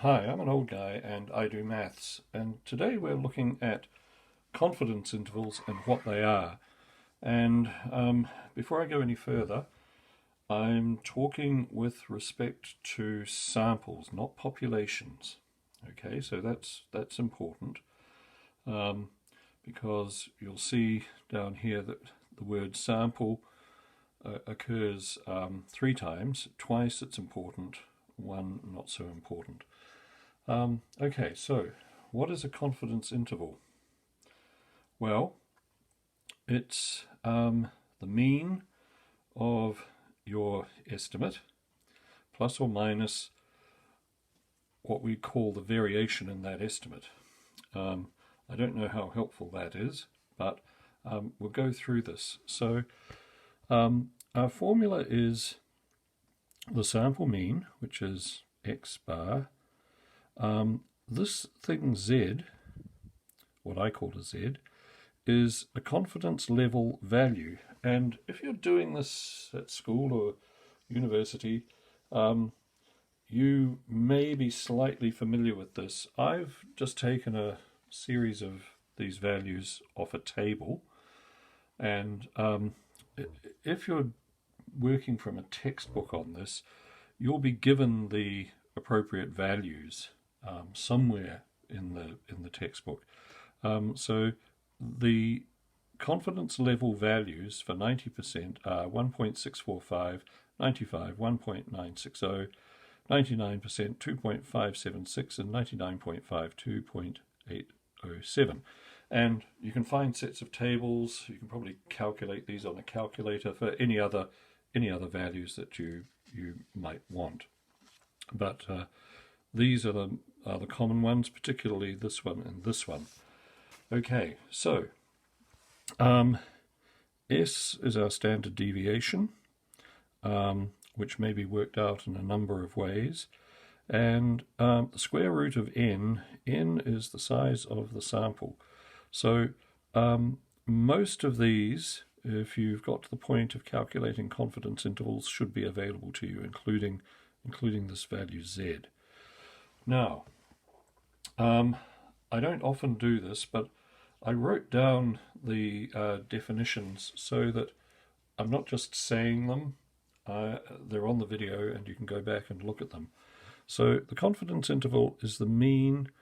Hi, I'm an old guy and I do maths, and today we're looking at confidence intervals and what they are. And before I go any further, I'm talking with respect to samples, not populations. Okay, so that's important um, because you'll see down here that the word sample occurs three times. Twice it's important, one not so important. Okay, so what is a confidence interval? Well, it's the mean of your estimate plus or minus what we call the variation in that estimate. I don't know how helpful that is, but we'll go through this. So our formula is the sample mean, which is x bar. This thing z, what I call a z, is a confidence level value. And if you're doing this at school or university, you may be slightly familiar with this. I've just taken a series of these values off a table, and if you're working from a textbook on this, you'll be given the appropriate values somewhere in the textbook. So the confidence level values for 90% are 1.645, 95, 1.960, 99%, 2.576, and 99.52, 0.807. And you can find sets of tables. You can probably calculate these on a calculator for any other values that you might want. But these are the common ones, particularly this one and this one. Okay, so S is our standard deviation, which may be worked out in a number of ways. And the square root of n is the size of the sample. So most of these, if you've got to the point of calculating confidence intervals, should be available to you, including this value z. Now, I don't often do this, but I wrote down the definitions so that I'm not just saying them. They're on the video and you can go back and look at them. So the confidence interval is the mean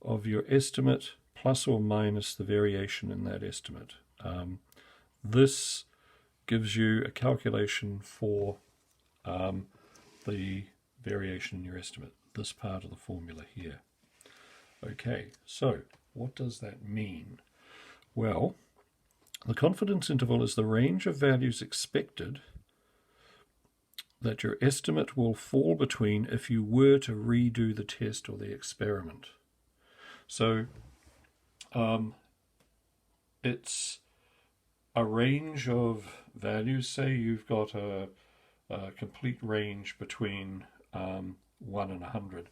of your estimate plus or minus the variation in that estimate. This gives you a calculation for the variation in your estimate, this part of the formula here. Okay, so what does that mean? Well, the confidence interval is the range of values expected that your estimate will fall between if you were to redo the test or the experiment. So it's a range of values. Say you've got a complete range between 1 and 100,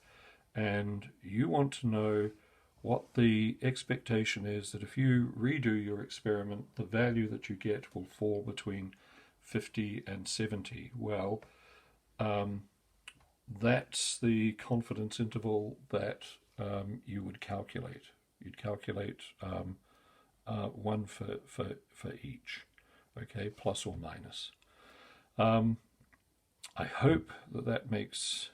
and you want to know what the expectation is that if you redo your experiment, the value that you get will fall between 50 and 70. Well, that's the confidence interval that you would calculate. You'd calculate one for each, okay, plus or minus. I hope that makes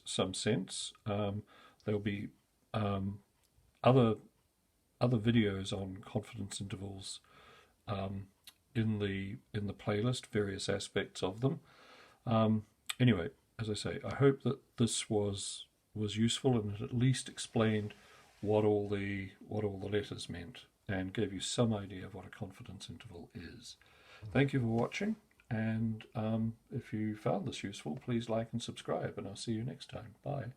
some sense. There'll be other videos on confidence intervals in the playlist, various aspects of them. Anyway, as I say, I hope that this was useful and it at least explained what all the letters meant and gave you some idea of what a confidence interval is. Thank you for watching, and if you found this useful, please like and subscribe, and I'll see you next time. Bye.